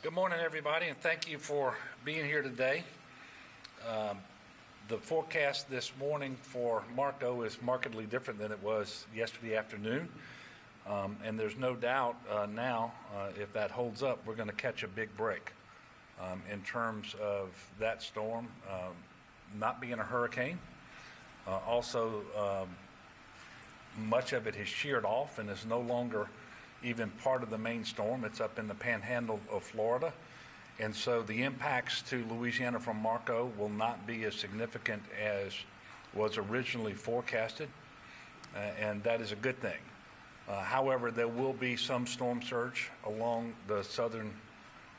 Good morning, everybody, and thank you for being here today. The forecast this morning for Marco is markedly different than it was yesterday afternoon, and there's no doubt now, if that holds up, we're going to catch a big break in terms of that storm not being a hurricane. Also, much of it has sheared off and is no longer even part of the main storm. It's up in the panhandle of Florida. And so the impacts to Louisiana from Marco will not be as significant as was originally forecasted, and that is a good thing. However, there will be some storm surge along the southern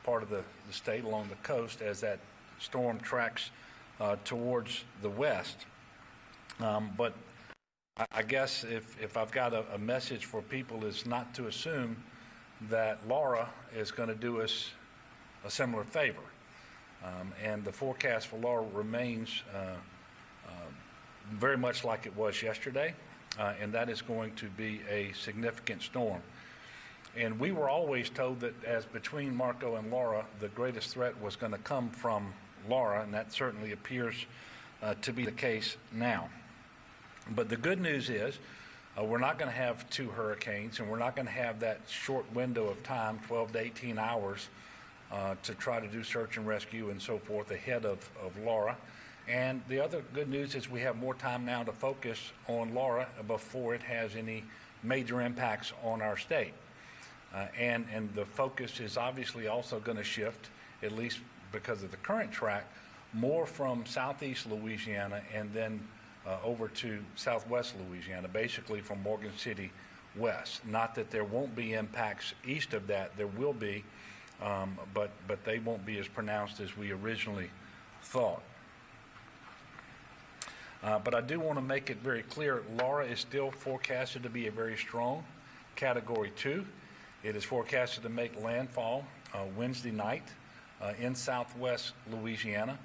part of the state, along the coast, as that storm tracks towards the west. But I guess if I've got a message for people, is not to assume that Laura is going to do us a similar favor. And the forecast for Laura remains very much like it was yesterday, and that is going to be a significant storm. And we were always told that as between Marco and Laura, the greatest threat was going to come from Laura, and that certainly appears to be the case now. But the good news is we're not going to have two hurricanes, and we're not going to have that short window of time, 12 to 18 hours, to try to do search and rescue and so forth ahead of Laura. And the other good news is we have more time now to focus on Laura before it has any major impacts on our state. And the focus is obviously also going to shift, at least because of the current track, more from southeast Louisiana and then over to southwest Louisiana, basically from Morgan City west. Not that there won't be impacts east of that, there will be, but they won't be as pronounced as we originally thought. But I do want to make it very clear, Laura is still forecasted to be a very strong Category 2. It is forecasted to make landfall Wednesday night in southwest Louisiana.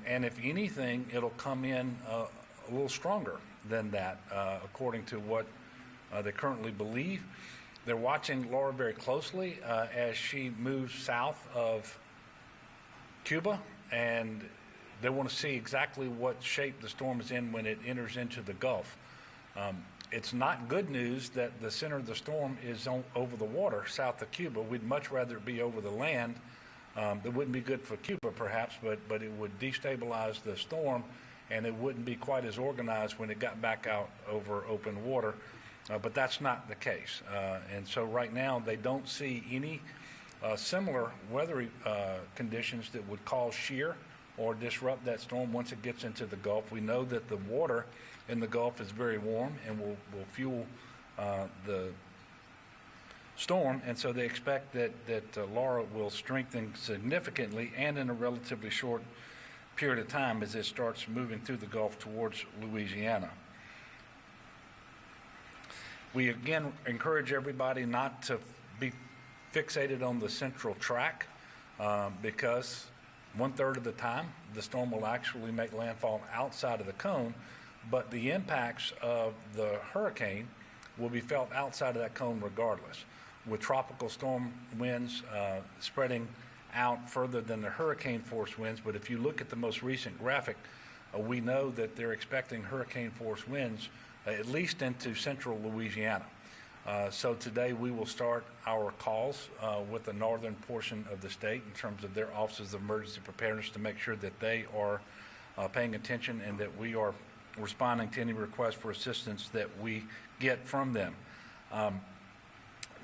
And if anything, it'll come in a little stronger than that, according to what they currently believe. They're watching Laura very closely as she moves south of Cuba, and they want to see exactly what shape the storm is in when it enters into the Gulf. It's not good news that the center of the storm is over the water south of Cuba. We'd much rather it be over the land. It wouldn't be good for Cuba, perhaps, but it would destabilize the storm, and it wouldn't be quite as organized when it got back out over open water. But that's not the case. And so right now they don't see any similar weather conditions that would cause shear or disrupt that storm once it gets into the Gulf. We know that the water in the Gulf is very warm and will fuel the storm, and so they expect that Laura will strengthen significantly and in a relatively short period of time as it starts moving through the Gulf towards Louisiana. We again encourage everybody not to be fixated on the central track because 1/3 of the time the storm will actually make landfall outside of the cone, but the impacts of the hurricane will be felt outside of that cone regardless, with tropical storm winds spreading out further than the hurricane force winds. But if you look at the most recent graphic, we know that they're expecting hurricane force winds at least into central Louisiana. So today we will start our calls with the northern portion of the state in terms of their offices of emergency preparedness to make sure that they are paying attention and that we are responding to any requests for assistance that we get from them.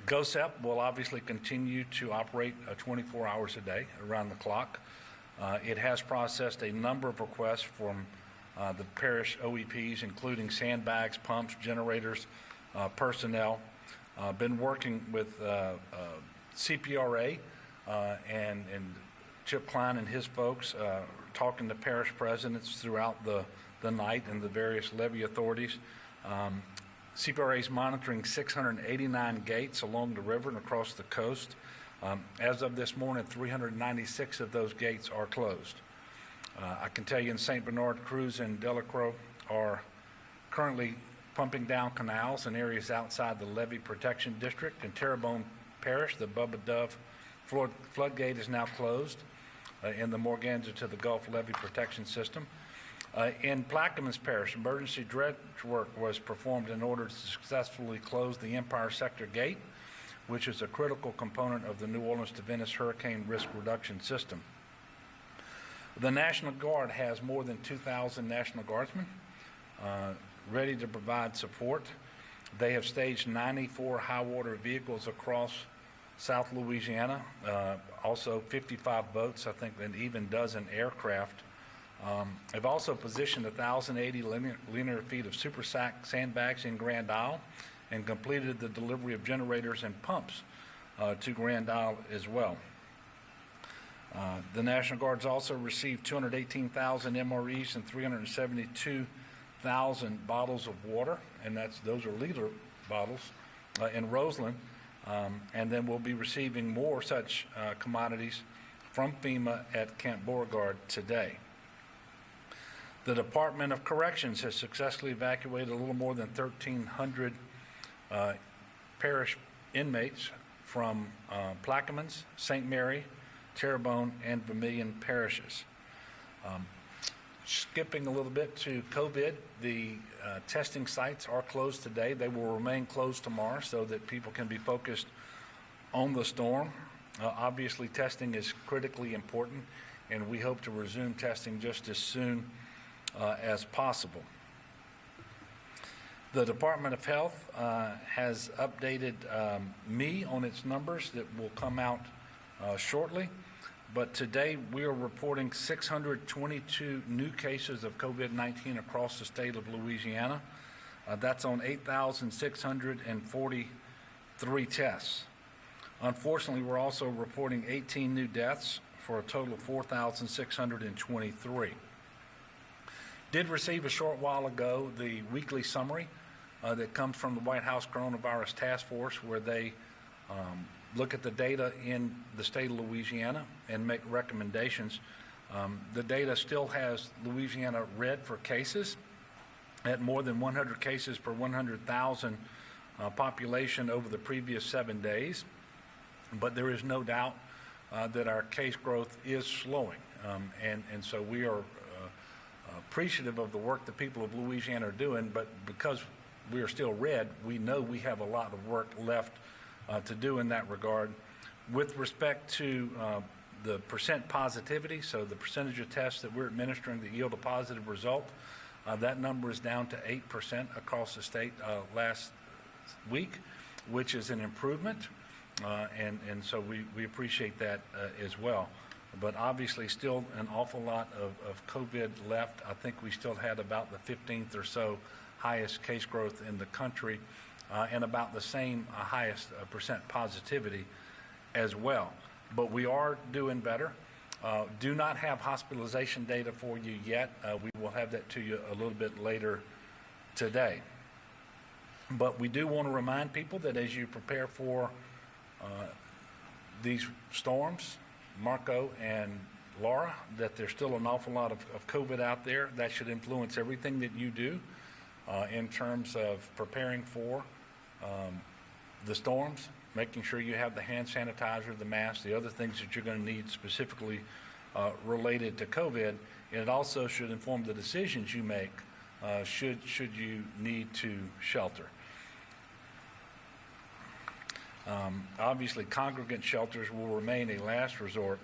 GOSEP will obviously continue to operate 24 hours a day, around the clock. It has processed a number of requests from the parish OEPs, including sandbags, pumps, generators, personnel. Been working with CPRA and Chip Klein and his folks, talking to parish presidents throughout the night and the various levee authorities. CPRA is monitoring 689 gates along the river and across the coast. As of this morning, 396 of those gates are closed. I can tell you in St. Bernard, Cruz, and Delacroix are currently pumping down canals in areas outside the levee protection district. In Terrebonne Parish, the Bubba Dove floodgate is now closed in the Morganza to the Gulf Levee Protection System. In Plaquemines Parish, emergency dredge work was performed in order to successfully close the Empire Sector Gate, which is a critical component of the New Orleans to Venice Hurricane Risk Reduction System. The National Guard has more than 2,000 National Guardsmen ready to provide support. They have staged 94 high-water vehicles across South Louisiana, also 55 boats, I think, and even a dozen aircraft. They've also positioned 1,080 linear feet of super sack sandbags in Grand Isle and completed the delivery of generators and pumps to Grand Isle as well. The National Guard's also received 218,000 MREs and 372,000 bottles of water, and those are liter bottles, in Roseland, and then we'll be receiving more such commodities from FEMA at Camp Beauregard today. The Department of Corrections has successfully evacuated a little more than 1,300 parish inmates from Plaquemines, St. Mary, Terrebonne, and Vermilion parishes. Skipping a little bit to COVID, the testing sites are closed today. They will remain closed tomorrow so that people can be focused on the storm. Obviously, testing is critically important, and we hope to resume testing just as soon as possible. The Department of Health has updated me on its numbers that will come out shortly, but today we are reporting 622 new cases of COVID-19 across the state of Louisiana. That's on 8,643 tests. Unfortunately, we're also reporting 18 new deaths for a total of 4,623. Did receive a short while ago the weekly summary that comes from the White House Coronavirus Task Force, where they look at the data in the state of Louisiana and make recommendations. The data still has Louisiana red for cases at more than 100 cases per 100,000 population over the previous 7 days, but there is no doubt that our case growth is slowing, and so we are appreciative of the work the people of Louisiana are doing, but because we are still red, we know we have a lot of work left to do in that regard. With respect to the percent positivity, so the percentage of tests that we're administering that yield a positive result, that number is down to 8% across the state last week, which is an improvement, and so we appreciate that as well. But obviously still an awful lot of COVID left. I think we still had about the 15th or so highest case growth in the country, and about the same highest percent positivity as well. But we are doing better. Do not have hospitalization data for you yet. We will have that to you a little bit later today. But we do want to remind people that as you prepare for these storms, Marco and Laura, that there's still an awful lot of COVID out there. That should influence everything that you do in terms of preparing for the storms, making sure you have the hand sanitizer, the mask, the other things that you're going to need specifically related to COVID. And it also should inform the decisions you make should you need to shelter. Obviously, congregant shelters will remain a last resort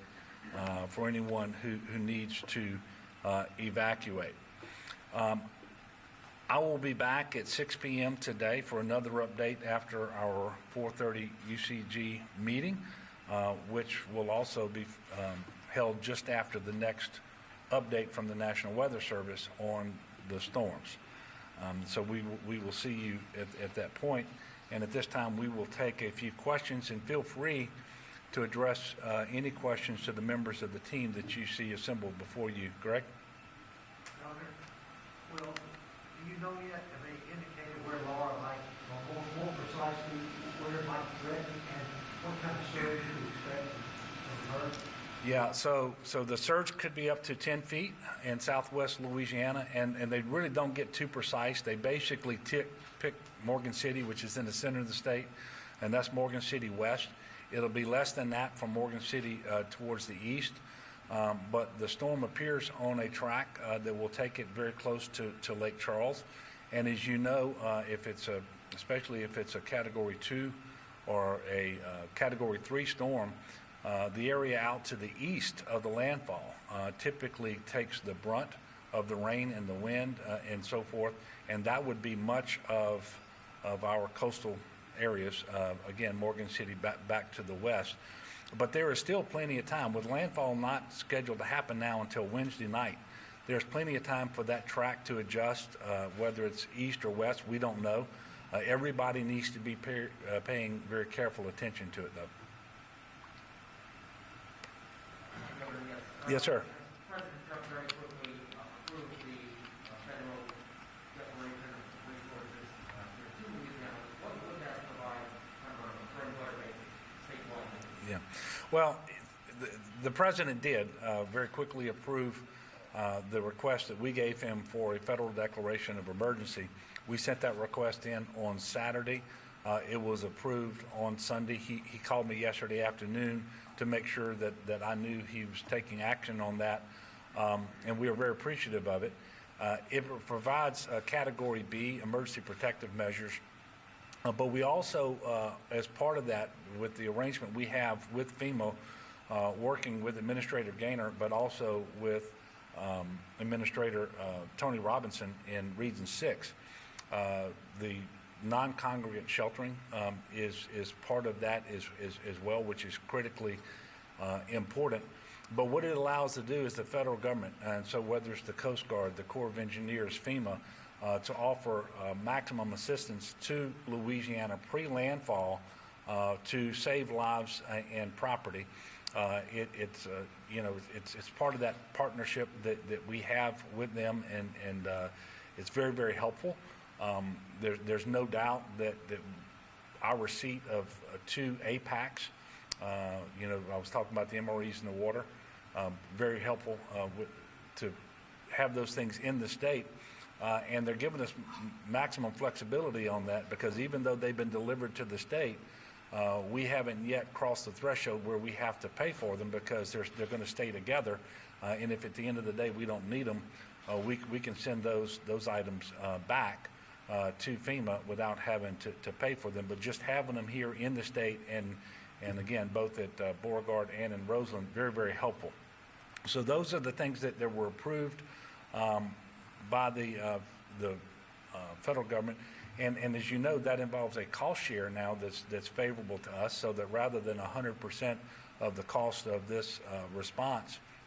for anyone who needs to evacuate. I will be back at 6 p.m. today for another update after our 4:30 UCG meeting, which will also be held just after the next update from the National Weather Service on the storms. So we will see you at that point. And at this time, we will take a few questions, and feel free to address any questions to the members of the team that you see assembled before you. Greg? Well, do you know yet, have they indicated where Laura might, more precisely, where it might threaten, and what kind of surge you expect from her? Yeah, so the surge could be up to 10 feet in southwest Louisiana, and they really don't get too precise. They basically pick Morgan City, which is in the center of the state, and that's Morgan City West. It'll be less than that from Morgan City towards the east, but the storm appears on a track that will take it very close to Lake Charles. And as you know, especially if it's a Category 2 or a Category 3 storm, the area out to the east of the landfall typically takes the brunt of the rain and the wind and so forth, and that would be much of our coastal areas, again, Morgan City back to the west. But there is still plenty of time. With landfall not scheduled to happen now until Wednesday night, there's plenty of time for that track to adjust, whether it's east or west, we don't know. Everybody needs to be paying very careful attention to it, though. Yes, sir. President Trump very quickly approved the federal declaration of resources to Louisiana. What would that provide from a regular basis, statewide? Yeah. Well, the president did very quickly approve the request that we gave him for a federal declaration of emergency. We sent that request in on Saturday. It was approved on Sunday. He called me yesterday afternoon to make sure that I knew he was taking action on that, and we are very appreciative of it. It provides Category B, emergency protective measures, but we also, as part of that, with the arrangement we have with FEMA, working with Administrator Gaynor, but also with Administrator Tony Robinson in Region 6, the non-congregate sheltering is part of that as well, which is critically important. But what it allows to do is the federal government, and so whether it's the Coast Guard, the Corps of Engineers, FEMA, to offer maximum assistance to Louisiana pre-landfall to save lives and property. It's part of that partnership that we have with them, and it's very, very helpful. There's no doubt that our receipt of 2 APACs, I was talking about the MREs in the water, very helpful to have those things in the state. And they're giving us maximum flexibility on that, because even though they've been delivered to the state, we haven't yet crossed the threshold where we have to pay for them, because they're going to stay together. And if at the end of the day we don't need them, we can send those items back to FEMA without having to pay for them. But just having them here in the state, and again, both at Beauregard and in Roseland, very, very helpful. So those are the things that were approved by the federal government. And as you know, that involves a cost share now that's favorable to us, so that rather than 100% of the cost of this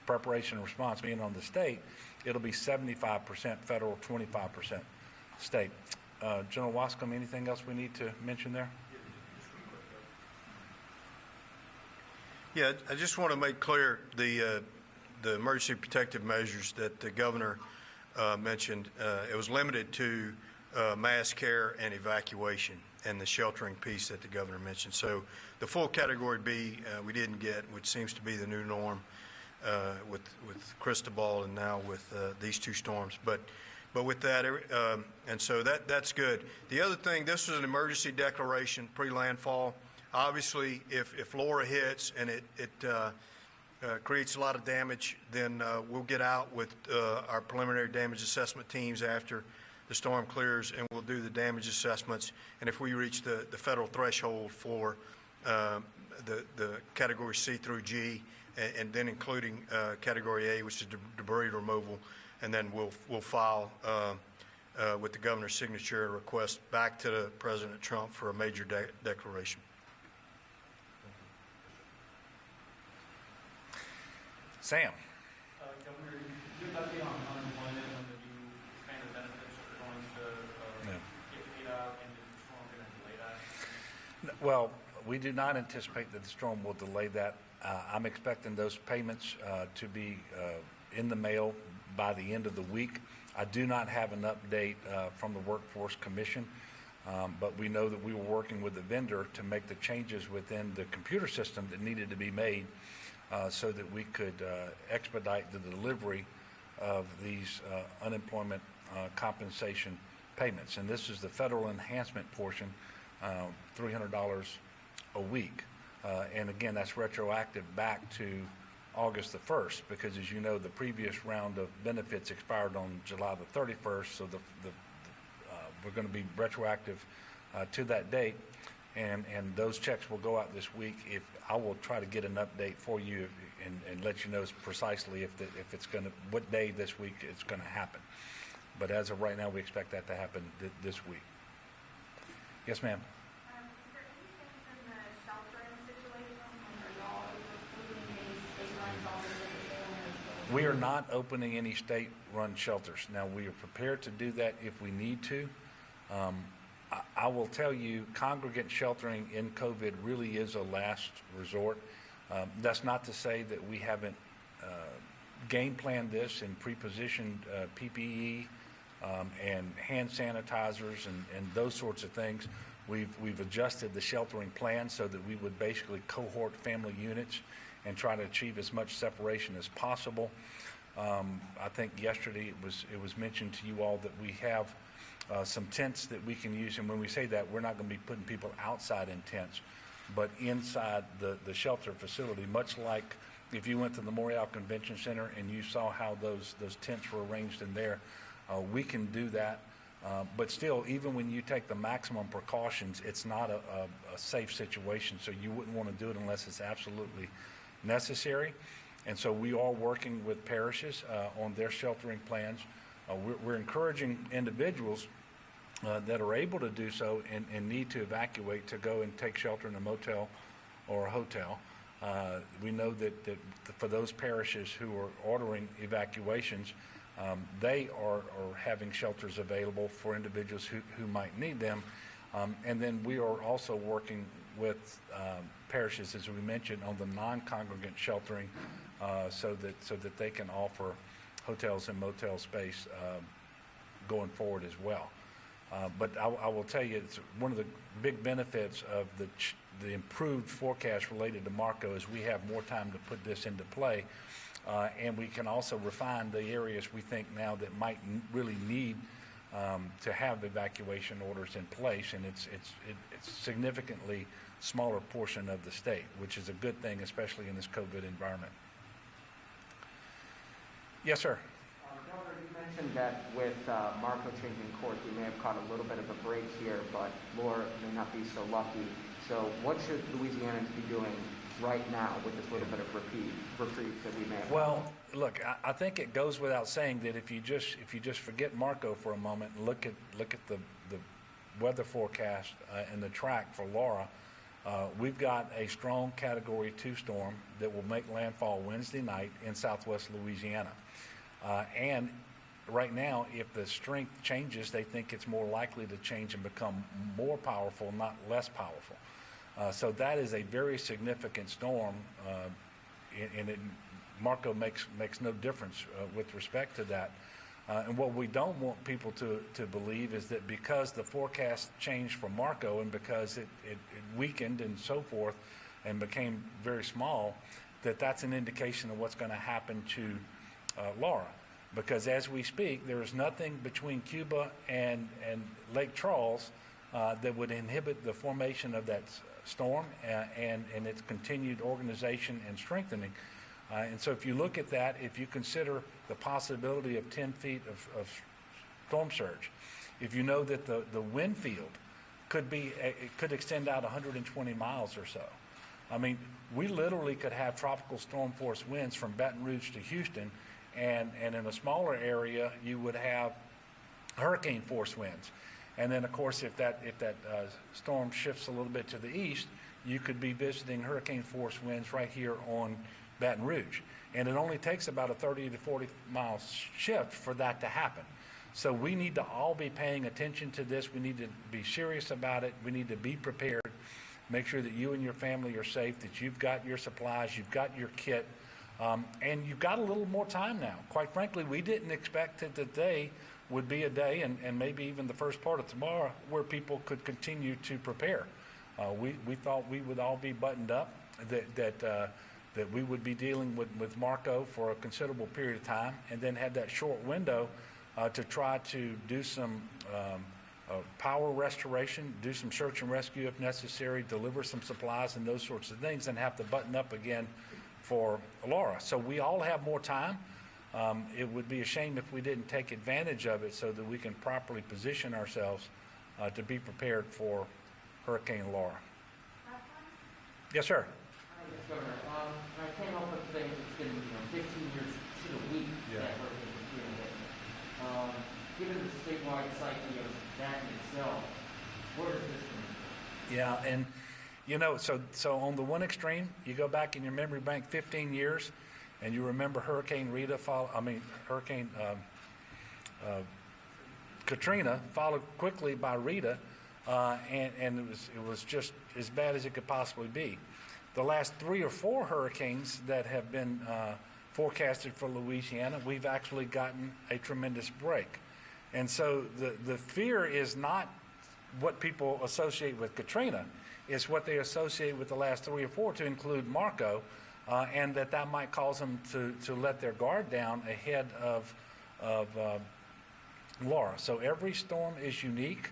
preparation and response being on the state, it'll be 75% federal, 25% state. General Wascom, anything else we need to mention there? Yeah, I just want to make clear the emergency protective measures that the governor mentioned. It was limited to mass care and evacuation, and the sheltering piece that the governor mentioned. So the full Category B we didn't get, which seems to be the new norm with Cristobal and now with these 2 storms. But with that, and so that's good. The other thing, this was an emergency declaration pre-landfall. Obviously, if Laura hits and it creates a lot of damage, then we'll get out with our preliminary damage assessment teams after the storm clears, and we'll do the damage assessments. And if we reach the federal threshold for the Category C through G, and then including Category A, which is debris removal, and then we'll file with the governor's signature a request back to President Trump for a major declaration. Sam. Governor, you have update on unemployment when the new expanded benefits are going to get paid out, and is the storm going to delay that? Well, we do not anticipate that the storm will delay that. I'm expecting those payments to be in the mail by the end of the week. I do not have an update from the Workforce Commission, but we know that we were working with the vendor to make the changes within the computer system that needed to be made so that we could expedite the delivery of these unemployment compensation payments. And this is the federal enhancement portion, $300 a week. And again, that's retroactive back to August the 1st, because as you know, the previous round of benefits expired on July the 31st, so we're going to be retroactive to that date, and those checks will go out this week. If I will try to get an update for you and let you know precisely if it's going to, what day this week it's going to happen. But as of right now, we expect that to happen this week. Yes, ma'am. Is there any change in the sheltering situation? Are y'all opening any state-run shelters? We are not opening any state-run shelters. Now, we are prepared to do that if we need to. I will tell you, congregate sheltering in COVID really is a last resort. That's not to say that we haven't game planned this and pre-positioned PPE and hand sanitizers and those sorts of things. We've adjusted the sheltering plan so that we would basically cohort family units and try to achieve as much separation as possible. I think yesterday it was mentioned to you all that we have some tents that we can use, and when we say that, we're not going to be putting people outside in tents, but inside the shelter facility, much like if you went to the Memorial Convention Center and you saw how those tents were arranged in there. We can do that, but still, even when you take the maximum precautions, it's not a safe situation, so you wouldn't want to do it unless it's absolutely necessary. And so we are working with parishes on their sheltering plans. We're encouraging individuals that are able to do so and need to evacuate to go and take shelter in a motel or a hotel. We know that for those parishes who are ordering evacuations, they are having shelters available for individuals who might need them. And then we are also working with parishes, as we mentioned, on the non-congregant sheltering so that they can offer hotels and motel space going forward as well. But I will tell you, it's one of the big benefits of the improved forecast related to Marco is we have more time to put this into play, and we can also refine the areas we think now that might really need to have evacuation orders in place, and it's significantly smaller portion of the state, which is a good thing, especially in this COVID environment. Yes, sir. Governor, you mentioned that with Marco changing course, we may have caught a little bit of a break here, but Laura may not be so lucky. So what should Louisianans be doing right now with this little bit of reprieve that we may have? Well, look, I think it goes without saying that if you just forget Marco for a moment and look at the weather forecast and the track for Laura, we've got a strong Category 2 storm that will make landfall Wednesday night in southwest Louisiana. And right now, if the strength changes, they think it's more likely to change and become more powerful, not less powerful. So that is a very significant storm, and Marco makes no difference with respect to that. And what we don't want people to believe is that because the forecast changed for Marco and because it weakened and so forth and became very small, that's an indication of what's going to happen to Laura. Because as we speak, there is nothing between Cuba and Lake Charles that would inhibit the formation of that storm and its continued organization and strengthening. And so if you look at that, if you consider the possibility of 10 feet of storm surge, if you know that the wind field could extend out 120 miles or so. I mean, we literally could have tropical storm force winds from Baton Rouge to Houston, and in a smaller area, you would have hurricane force winds. And then, of course, if that storm shifts a little bit to the east, you could be visiting hurricane force winds right here on Baton Rouge. And it only takes about a 30 to 40 mile shift for that to happen. So we need to all be paying attention to this. We need to be serious about it. We need to be prepared. Make sure that you and your family are safe, that you've got your supplies, you've got your kit, and you've got a little more time now. Quite frankly, we didn't expect that today would be a day, and maybe even the first part of tomorrow, where people could continue to prepare. We thought we would all be buttoned up, that we would be dealing with Marco for a considerable period of time, and then have that short window to try to do some power restoration, do some search and rescue if necessary, deliver some supplies and those sorts of things, and have to button up again for Laura. So we all have more time. It would be a shame if we didn't take advantage of it so that we can properly position ourselves to be prepared for Hurricane Laura. Yes, sir. Yes, Governor. I can't help but think it's been 15 years to the week that Hurricane Katrina hit. Given the statewide psyche of that in itself, where does this come? Yeah, and so on the one extreme, you go back in your memory bank 15 years, and you remember Hurricane Katrina, followed quickly by Rita, and it was just as bad as it could possibly be. The last 3 or 4 hurricanes that have been forecasted for Louisiana, we've actually gotten a tremendous break. And so the fear is not what people associate with Katrina, it's what they associate with the last 3 or 4, to include Marco, and that might cause them to let their guard down ahead of Laura. So every storm is unique.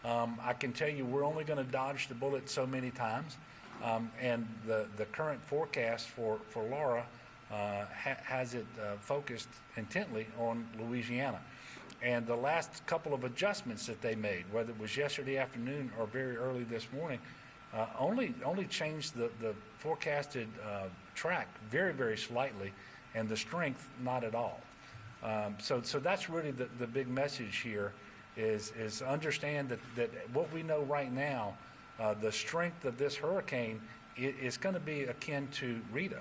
I can tell you we're only going to dodge the bullet so many times, and the current forecast for Laura has it focused intently on Louisiana. And the last couple of adjustments that they made, whether it was yesterday afternoon or very early this morning, only changed the forecasted track very, very slightly, and the strength not at all. So that's really the big message here is understand that what we know right now, the strength of this hurricane is going to be akin to Rita,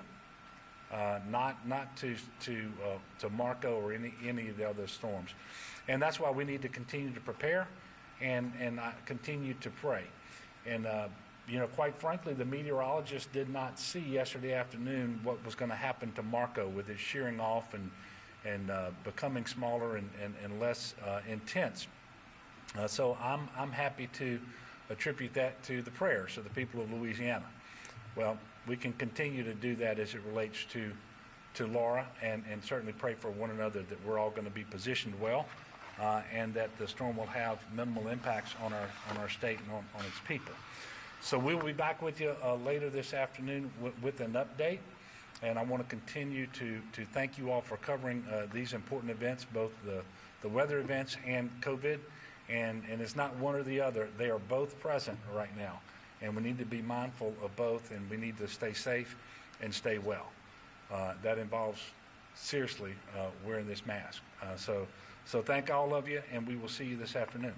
not to Marco or any of the other storms. And that's why we need to continue to prepare and continue to pray. And quite frankly, the meteorologists did not see yesterday afternoon what was going to happen to Marco with it shearing off and becoming smaller and less intense. So I'm happy to attribute that to the prayers of the people of Louisiana. Well, we can continue to do that as it relates to Laura, and certainly pray for one another that we're all going to be positioned well, and that the storm will have minimal impacts on our state and on its people. So we'll be back with you later this afternoon with an update, and I want to continue to thank you all for covering these important events, both the weather events and COVID, and it's not one or the other. They are both present right now, and we need to be mindful of both, and we need to stay safe and stay well. That involves, seriously, wearing this mask. So thank all of you, and we will see you this afternoon.